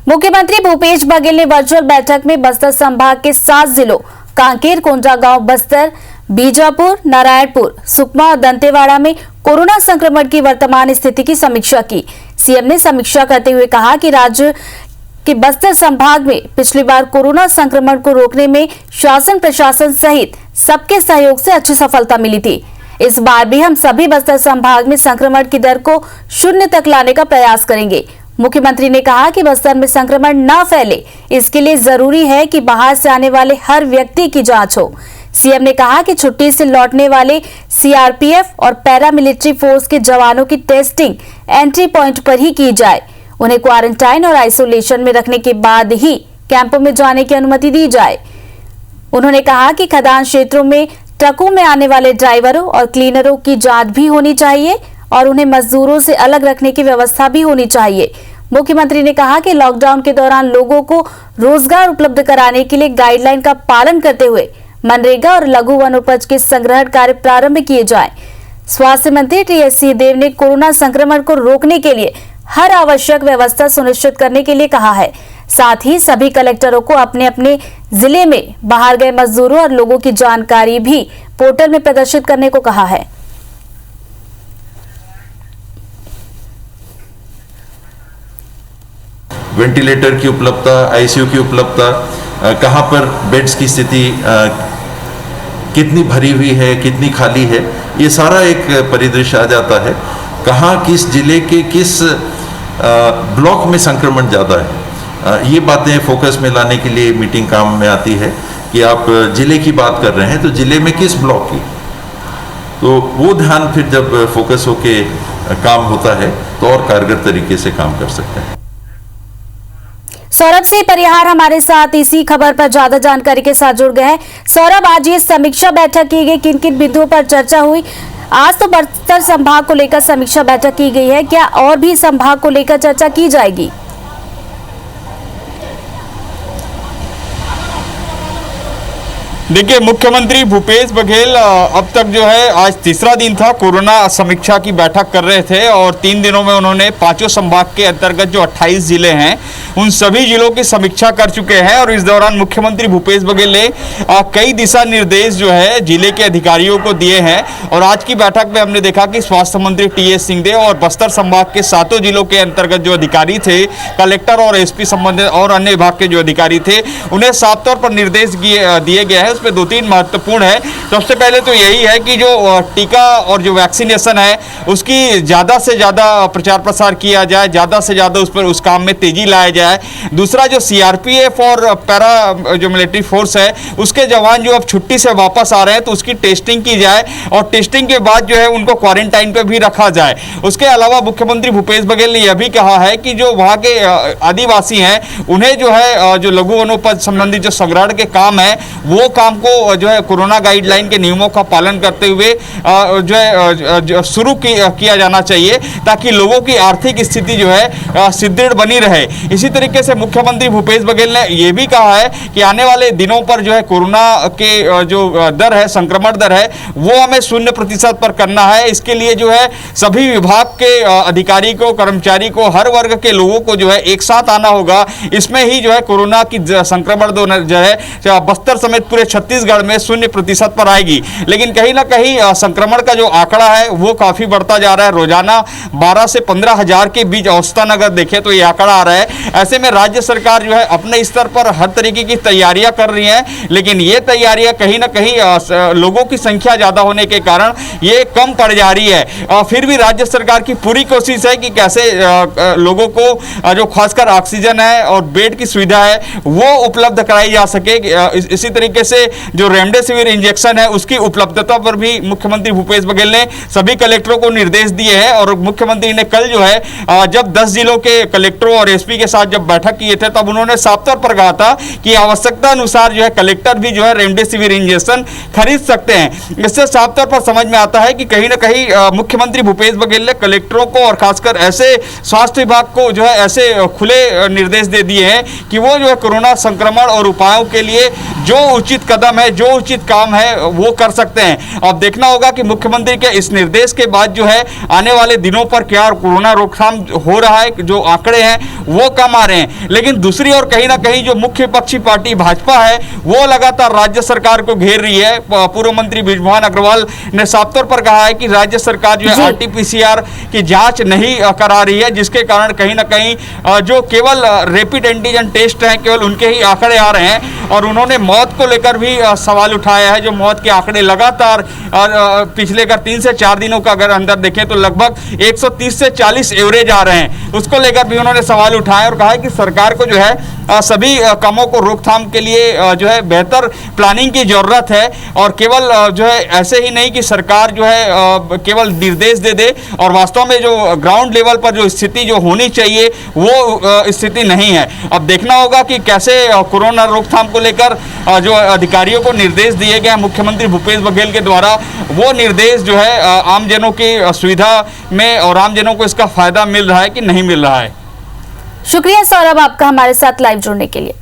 मुख्यमंत्री भूपेश बघेल ने वर्चुअल बैठक में बस्तर संभाग के 7 जिलों कांकेर, कोंडागांव, बस्तर, बीजापुर, नारायणपुर, सुकमा और दंतेवाड़ा में कोरोना संक्रमण की वर्तमान स्थिति की समीक्षा की। सीएम ने समीक्षा करते हुए कहा कि राज्य के बस्तर संभाग में पिछली बार कोरोना संक्रमण को रोकने में शासन प्रशासन सहित सबके सहयोग से अच्छी सफलता मिली थी। इस बार भी हम सभी बस्तर संभाग में संक्रमण की दर को 0 तक लाने का प्रयास करेंगे। मुख्यमंत्री ने कहा कि बस्तर में संक्रमण न फैले, इसके लिए जरूरी है कि बाहर से आने वाले हर व्यक्ति की जांच हो। सीएम ने कहा कि छुट्टी से लौटने वाले सीआरपीएफ और पैरामिलिट्री फोर्स के जवानों की टेस्टिंग एंट्री पॉइंट पर ही की जाए। उन्हें क्वारंटाइन और आइसोलेशन में रखने के बाद ही कैंपों में जाने की अनुमति दी जाए। उन्होंने कहा कि खदान क्षेत्रों में ट्रकों में आने वाले ड्राइवरों और क्लीनरों की जांच भी होनी चाहिए और उन्हें मजदूरों से अलग रखने की व्यवस्था भी होनी चाहिए। मुख्यमंत्री ने कहा कि लॉकडाउन के दौरान लोगों को रोजगार उपलब्ध कराने के लिए गाइडलाइन का पालन करते हुए मनरेगा और लघु वनोपज के संग्रहण कार्य प्रारंभ किए जाएं। स्वास्थ्य मंत्री टीएस सिंहदेव ने कोरोना संक्रमण को रोकने के लिए हर आवश्यक व्यवस्था सुनिश्चित करने के लिए कहा है। साथ ही सभी कलेक्टरों को अपने अपने जिले में बाहर गए मजदूरों और लोगों की जानकारी भी पोर्टल में प्रदर्शित करने को कहा है। वेंटिलेटर की उपलब्धता, आईसीयू की उपलब्धता, कहाँ पर बेड्स की स्थिति कितनी भरी हुई है, कितनी खाली है, ये सारा एक परिदृश्य आ जाता है। कहाँ किस जिले के किस ब्लॉक में संक्रमण ज़्यादा है, ये बातें फोकस में लाने के लिए मीटिंग काम में आती है कि आप जिले की बात कर रहे हैं तो जिले में किस ब्लॉक की, तो वो ध्यान फिर जब फोकस होके काम होता है तो और कारगर तरीके से काम कर सकते हैं। सौरभ सिंह परिहार हमारे साथ इसी खबर पर ज्यादा जानकारी के साथ जुड़ गए हैं। सौरभ, आज ये समीक्षा बैठक की गई, किन किन बिंदुओं पर चर्चा हुई? आज तो बस्तर संभाग को लेकर समीक्षा बैठक की गई है, क्या और भी संभाग को लेकर चर्चा की जाएगी? देखिए, मुख्यमंत्री भूपेश बघेल अब तक जो है आज तीसरा दिन था, कोरोना समीक्षा की बैठक कर रहे थे और 3 दिनों में उन्होंने 5 संभाग के अंतर्गत जो 28 जिले हैं उन सभी जिलों की समीक्षा कर चुके हैं। और इस दौरान मुख्यमंत्री भूपेश बघेल ने कई दिशा निर्देश जो है जिले के अधिकारियों को दिए हैं। और आज की बैठक में हमने देखा कि स्वास्थ्य मंत्री टीएस सिंहदेव और बस्तर संभाग के 7 जिलों के अंतर्गत जो अधिकारी थे, कलेक्टर और एसपी संबंधित और अन्य विभाग के जो अधिकारी थे, उन्हें साफ तौर पर निर्देश दिए गए हैं। उसमें 2-3 महत्वपूर्ण है। सबसे पहले तो यही है कि जो टीका और जो वैक्सीनेशन है उसकी ज़्यादा से ज़्यादा प्रचार प्रसार किया जाए, ज़्यादा से ज़्यादा उस काम में तेजी लाया जाए। दूसरा, जो सीआरपीएफ और पैरा जो मिलिट्री फोर्स है उसके जवान जो अब छुट्टी से वापस आ रहे हैं तो उसकी टेस्टिंग की जाए और टेस्टिंग के बाद जो है उनको क्वारंटाइन पे भी रखा जाए। उसके अलावा मुख्यमंत्री भूपेश बघेल ने यह भी कहा है कि जो वहाँ के आदिवासी हैं उन्हें जो है जो लघु वनोपज संबंधित जो संग्रहण के काम है वो काम को जो है कोरोना गाइडलाइन के नियमों का पालन करते हुए जो है शुरू किया जाना चाहिए ताकि लोगों की आर्थिक स्थिति जो है सुदृढ़ बनी रहे। इसी तरीके से मुख्यमंत्री भूपेश बघेल ने यह भी कहा है कि आने वाले दिनों पर जो है कोरोना के जो दर है, संक्रमण दर है, वो हमें 0% पर करना है। इसके लिए जो है सभी विभाग के अधिकारी को, कर्मचारी को, हर वर्ग के लोगों को जो है एक साथ आना होगा। इसमें ही जो है कोरोना की संक्रमण जो है बस्तर समेत पूरे छत्तीसगढ़ में 0% पर आएगी। लेकिन कहीं ना कहीं संक्रमण का जो आंकड़ा है वो काफी बढ़ता जा रहा है। रोजाना 12 से 15 हजार के बीच औसतन अगर देखें तो ये आंकड़ा आ रहा है। ऐसे में राज्य सरकार जो है अपने स्तर पर हर तरीके की तैयारियां कर रही है, लेकिन ये तैयारियां कहीं ना कहीं लोगों की संख्या ज्यादा होने के कारण ये कम पड़ जा रही है। फिर भी राज्य सरकार की पूरी कोशिश है कि कैसे लोगों को जो खासकर ऑक्सीजन है और बेड की सुविधा है वो उपलब्ध कराई जा सके। इसी तरीके से जो रेमडेसिविर इंजेक्शन है उसकी उपलब्धता पर भी मुख्यमंत्री भूपेश बघेल ने सभी कलेक्टरों को निर्देश दिए हैं। और मुख्यमंत्री ने कल जो है जब 10 जिलों के कलेक्टरों और एसपी के साथ जब बैठक किए थे तब उन्होंने साफ तौर पर कहा था कि आवश्यकता अनुसार जो है कलेक्टर भी जो है रेमडेसिविर इंजेक्शन खरीद सकते हैं। इससे साफ तौर पर समझ में आता है कि कहीं ना कहीं मुख्यमंत्री भूपेश बघेल ने कलेक्टरों को और खासकर ऐसे स्वास्थ्य विभाग को जो है ऐसे खुले निर्देश दे दिए हैं कि वो जो है कोरोना संक्रमण और उपायों के लिए जो उचित कदम है, जो उचित काम है वो कर सकते हैं। अब देखना होगा कि मुख्यमंत्री के इस निर्देश के बाद जो है आने वाले दिनों पर क्या कोरोना रोकथाम हो रहा है, जो आंकड़े हैं वो कम आ रहे हैं। लेकिन दूसरी ओर कहीं ना कहीं जो मुख्य विपक्षी पार्टी भाजपा है वो लगातार राज्य सरकार को घेर रही है। पूर्व मंत्री बृजमोहन अग्रवाल ने साफ तौर पर कहा है कि राज्य सरकार जो है आरटीपीसीआर की जांच नहीं करा रही है, जिसके कारण कहीं ना कहीं जो केवल रैपिड एंटीजन टेस्ट हैं केवल उनके ही आंकड़े आ रहे हैं। और उन्होंने मौत को लेकर भी सवाल उठाया है। जो मौत के आंकड़े लगातार पिछले 3 से 4 दिनों का अगर अंदर देखें तो लगभग 130 से 40 एवरेज आ रहे हैं, उसको लेकर भी उन्होंने सवाल उठाया और कहा है कि सरकार को जो है सभी कामों को रोकथाम के लिए जो है बेहतर प्लानिंग की जरूरत है। और केवल जो है ऐसे ही नहीं कि सरकार जो है केवल निर्देश दे दे और वास्तव में जो ग्राउंड लेवल पर जो स्थिति जो होनी चाहिए वो स्थिति नहीं है। अब देखना होगा कि कैसे कोरोना रोकथाम को लेकर जो अधिकारियों को निर्देश दिए गए हैं मुख्यमंत्री भूपेश बघेल के द्वारा, वो निर्देश जो है आमजनों की सुविधा में और आमजनों को इसका फायदा मिल रहा है कि नहीं मिल रहा है। शुक्रिया सौरभ आपका हमारे साथ लाइव जुड़ने के लिए।